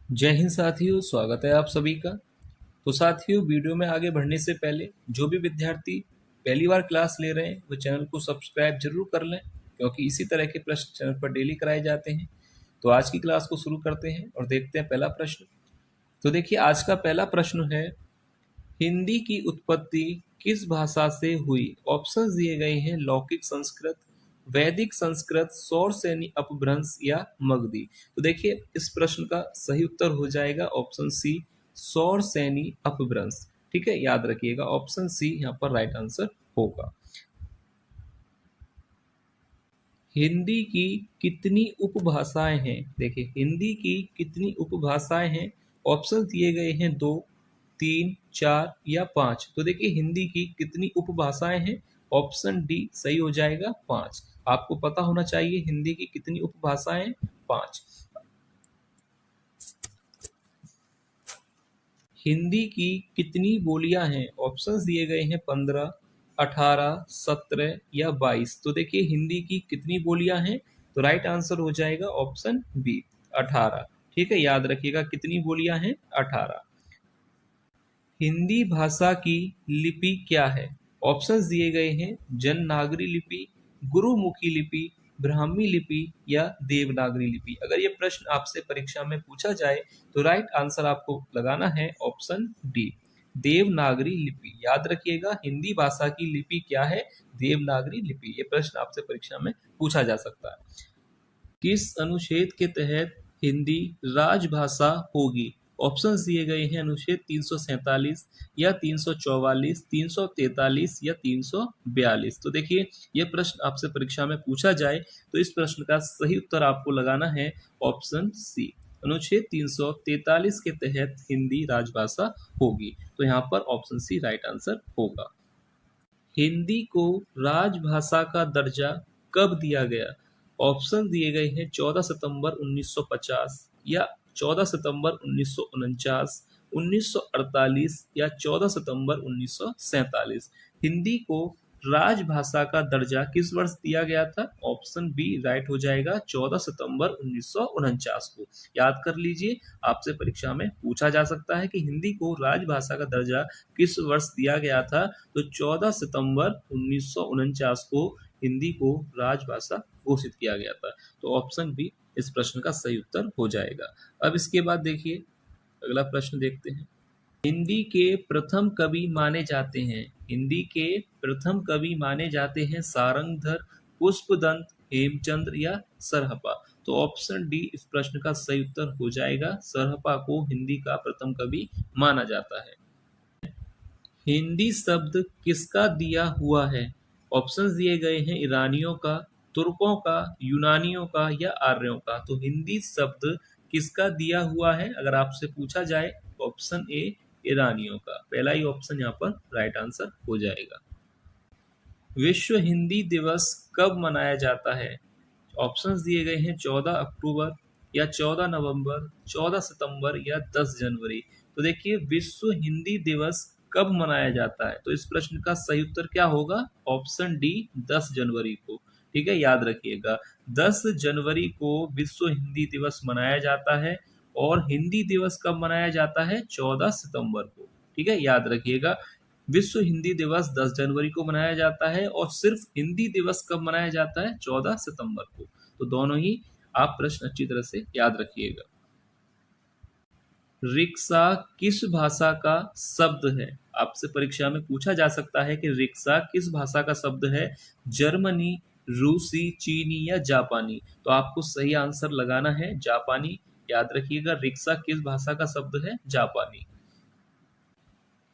जय हिंद साथियों, स्वागत है आप सभी का। तो साथियों, वीडियो में आगे बढ़ने से पहले जो भी विद्यार्थी पहली बार क्लास ले रहे हैं वो चैनल को सब्सक्राइब जरूर कर लें, क्योंकि इसी तरह के प्रश्न चैनल पर डेली कराए जाते हैं। तो आज की क्लास को शुरू करते हैं और देखते हैं पहला प्रश्न। तो देखिए, आज का पहला प्रश्न है, हिंदी की उत्पत्ति किस भाषा से हुई? ऑप्शंस दिए गए हैं, लौकिक संस्कृत, वैदिक संस्कृत, सौरसेनी अपभ्रंश या मगधी। तो देखिए, इस प्रश्न का सही उत्तर हो जाएगा ऑप्शन सी, सौरसेनी अपभ्रंश। ठीक है, याद रखिएगा, ऑप्शन सी यहाँ पर राइट आंसर होगा। हिंदी की कितनी उपभाषाएं हैं? देखिए, हिंदी की कितनी उपभाषाएं हैं? ऑप्शन दिए गए हैं, 2, 3, 4 या 5। तो देखिए, हिंदी की कितनी उपभाषाएं हैं? ऑप्शन डी सही हो जाएगा, 5। आपको पता होना चाहिए हिंदी की कितनी उपभाषाएं हैं, 5। हिंदी की कितनी बोलियां हैं? ऑप्शंस दिए गए हैं, 15, 18, 17 या 22। तो देखिए, हिंदी की कितनी बोलियां हैं? तो राइट आंसर हो जाएगा ऑप्शन बी, 18। ठीक है, याद रखिएगा कितनी बोलियां हैं, 18। हिंदी भाषा की लिपि क्या है? ऑप्शंस दिए गए हैं, जननागरी लिपि, गुरुमुखी लिपि, ब्राह्मी लिपि या देवनागरी लिपि। अगर ये प्रश्न आपसे परीक्षा में पूछा जाए तो राइट आंसर आपको लगाना है ऑप्शन डी, देवनागरी लिपि। याद रखिएगा, हिंदी भाषा की लिपि क्या है? देवनागरी लिपि। ये प्रश्न आपसे परीक्षा में पूछा जा सकता है। किस अनुच्छेद के तहत हिंदी राजभाषा होगी? ऑप्शंस दिए गए हैं, अनुच्छेद 347 या 344, 343 या 342। तो देखिए, यह प्रश्न आपसे परीक्षा में पूछा जाए तो इस प्रश्न का सही उत्तर आपको लगाना है ऑप्शन सी, अनुच्छेद 343 के तहत हिंदी राजभाषा होगी। तो यहाँ पर ऑप्शन सी राइट आंसर होगा। हिंदी को राजभाषा का दर्जा कब दिया गया? ऑप्शन दिए गए हैं, 14 सितंबर 1950 या 14 सितंबर 1949, 1948 या 14 सितंबर 1947। हिंदी को राजभाषा का दर्जा किस वर्ष दिया गया था? ऑप्शन बी राइट हो जाएगा, 14 सितंबर 1949 को। याद कर लीजिए, आपसे परीक्षा में पूछा जा सकता है कि हिंदी को राजभाषा का दर्जा किस वर्ष दिया गया था? तो 14 सितंबर 1949 को हिंदी को राजभाषा घोषित किया गया था। तो ऑप्शन बी इस प्रश्न का सही उत्तर हो जाएगा। अब इसके बाद देखिए, अगला प्रश्न देखते हैं। हिंदी के प्रथम कवि माने जाते हैं, हिंदी के प्रथम कवि माने जाते हैं सारंगधर, पुष्पदंत, हेमचंद्र या सरहपा। तो ऑप्शन डी इस प्रश्न का सही उत्तर हो जाएगा, सरहपा को हिंदी का प्रथम कवि माना जाता है। हिंदी शब्द किसका दिया हुआ है? ऑप्शंस दिए गए हैं, ईरानियों का, तुर्कों का, यूनानियों का या आर्यों का। तो हिंदी शब्द किसका दिया हुआ है अगर आपसे पूछा जाए? ऑप्शन ए, ईरानियों का। पहला ही ऑप्शन यहाँ पर राइट आंसर हो जाएगा। विश्व हिंदी दिवस कब मनाया जाता है? ऑप्शंस दिए गए हैं, 14 अक्टूबर या 14 नवंबर, 14 सितंबर या 10 जनवरी। तो देखिए, विश्व हिंदी दिवस कब मनाया जाता है? तो इस प्रश्न का सही उत्तर क्या होगा? ऑप्शन डी, 10 जनवरी को। ठीक है, याद रखिएगा, 10 जनवरी को विश्व हिंदी दिवस मनाया जाता है। और हिंदी दिवस कब मनाया जाता है? 14 सितंबर को। ठीक है, याद रखिएगा, विश्व हिंदी दिवस 10 जनवरी को मनाया जाता है और सिर्फ हिंदी दिवस कब मनाया जाता है? 14 सितंबर को। तो दोनों ही आप प्रश्न अच्छी तरह से याद रखिएगा। रिक्शा किस भाषा का शब्द है? आपसे परीक्षा में पूछा जा सकता है कि रिक्शा किस भाषा का शब्द है? जर्मनी, रूसी, चीनी या जापानी। तो आपको सही आंसर लगाना है जापानी। याद रखिएगा, रिक्शा किस भाषा का शब्द है? जापानी।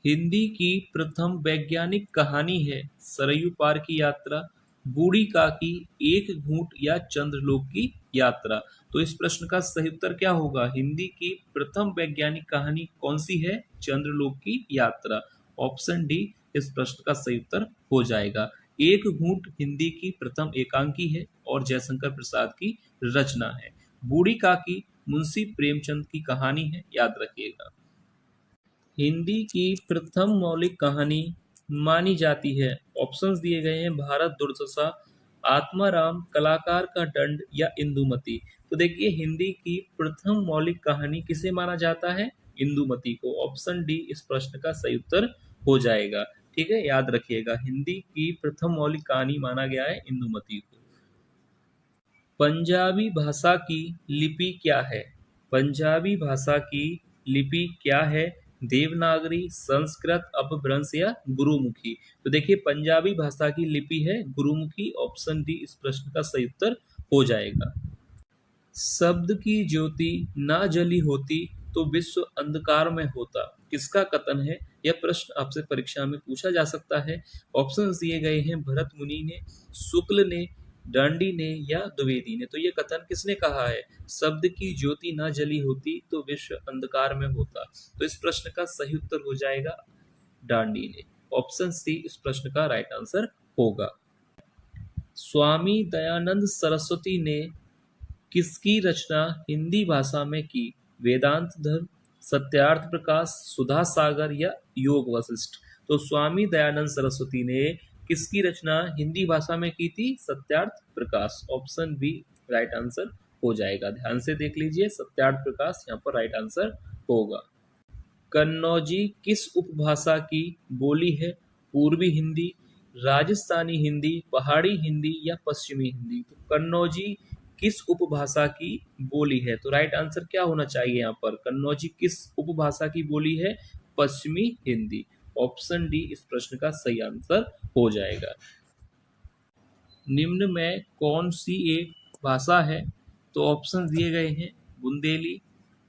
हिंदी की प्रथम वैज्ञानिक कहानी है सरयू पार की यात्रा, बूढ़ी काकी, एक घूंट या चंद्रलोक की यात्रा। तो इस प्रश्न का सही उत्तर क्या होगा? हिंदी की प्रथम वैज्ञानिक कहानी कौन सी है? चंद्रलोक की यात्रा। ऑप्शन डी इस प्रश्न का सही उत्तर हो जाएगा। एक घूंट हिंदी की प्रथम एकांकी है और जयशंकर प्रसाद की रचना है। बूढ़ी काकी मुंशी प्रेमचंद की कहानी है, याद रखिएगा। हिंदी की प्रथम मौलिक कहानी मानी जाती है। ऑप्शंस दिए गए हैं, भारत दुर्दशा, आत्माराम, कलाकार का दंड या इंदुमती। तो देखिए हिंदी की प्रथम मौलिक कहानी किसे माना जाता है? इंदुमती को। ऑप्शन डी इस प्रश्न का सही उत्तर हो जाएगा। ठीक है, याद रखिएगा, हिंदी की प्रथम मौलिक कहानी माना गया है इंदुमती को। पंजाबी भाषा की लिपि क्या है? पंजाबी भाषा की लिपि क्या है? देवनागरी, संस्कृत, अपभ्रंश या गुरुमुखी? तो देखिए पंजाबी भाषा की लिपि है गुरुमुखी। ऑप्शन डी इस प्रश्न का सही उत्तर हो जाएगा। शब्द की ज्योति ना जली होती तो विश्व अंधकार में होता, किसका कथन है? यह प्रश्न आपसे परीक्षा में पूछा जा सकता है। ऑप्शन दिए गए हैं भरत मुनि ने, शुक्ल ने, डांडी ने या द्विवेदी ने। तो यह कथन किसने कहा है? शब्द की ज्योति ना जली होती तो विश्व अंधकार में होता। तो इस प्रश्न का सही उत्तर हो जाएगा डांडी ने। ऑप्शन सी इस प्रश्न का राइट आंसर होगा। स्वामी दयानंद सरस्वती ने किसकी रचना हिंदी भाषा में की? वेदांत धर्म, सत्यार्थ प्रकाश, सुधा सागर या योग वशिष्ठ? तो स्वामी दयानंद सरस्वती ने किसकी रचना हिंदी भाषा में की थी? Satyarth Prakash. Option B right answer हो जाएगा। ध्यान से देख लीजिए, सत्यार्थ प्रकाश यहाँ पर राइट आंसर होगा। कन्नौजी किस उपभाषा की बोली है? पूर्वी हिंदी, राजस्थानी हिंदी, पहाड़ी हिंदी या पश्चिमी हिंदी? तो कन्नौजी किस उपभाषा की बोली है? तो राइट आंसर क्या होना चाहिए यहाँ पर? कन्नौजी किस उपभाषा की बोली है? पश्चिमी हिंदी। ऑप्शन डी इस प्रश्न का सही आंसर हो जाएगा। निम्न में कौन सी एक भाषा है? तो ऑप्शन दिए गए हैं बुंदेली,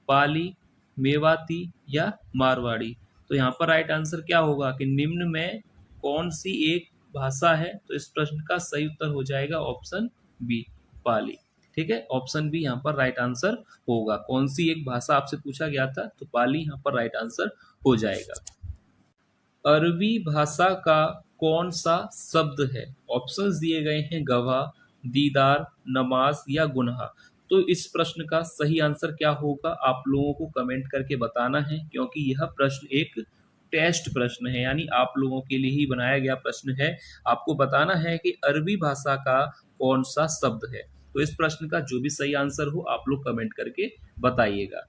पाली, मेवाती या मारवाड़ी? तो यहाँ पर राइट आंसर क्या होगा कि निम्न में कौन सी एक भाषा है? तो इस प्रश्न का सही उत्तर हो जाएगा ऑप्शन बी पाली। ठीक है, ऑप्शन बी यहाँ पर राइट आंसर होगा। कौन सी एक भाषा आपसे पूछा गया था, तो पाली यहाँ पर राइट आंसर हो जाएगा। अरबी भाषा का कौन सा शब्द है? ऑप्शंस दिए गए हैं गवाह, दीदार, नमाज या गुनहा? तो इस प्रश्न का सही आंसर क्या होगा आप लोगों को कमेंट करके बताना है, क्योंकि यह प्रश्न एक टेस्ट प्रश्न है, यानी आप लोगों के लिए ही बनाया गया प्रश्न है। आपको बताना है कि अरबी भाषा का कौन सा शब्द है। तो इस प्रश्न का जो भी सही आंसर हो आप लोग कमेंट करके बताइएगा।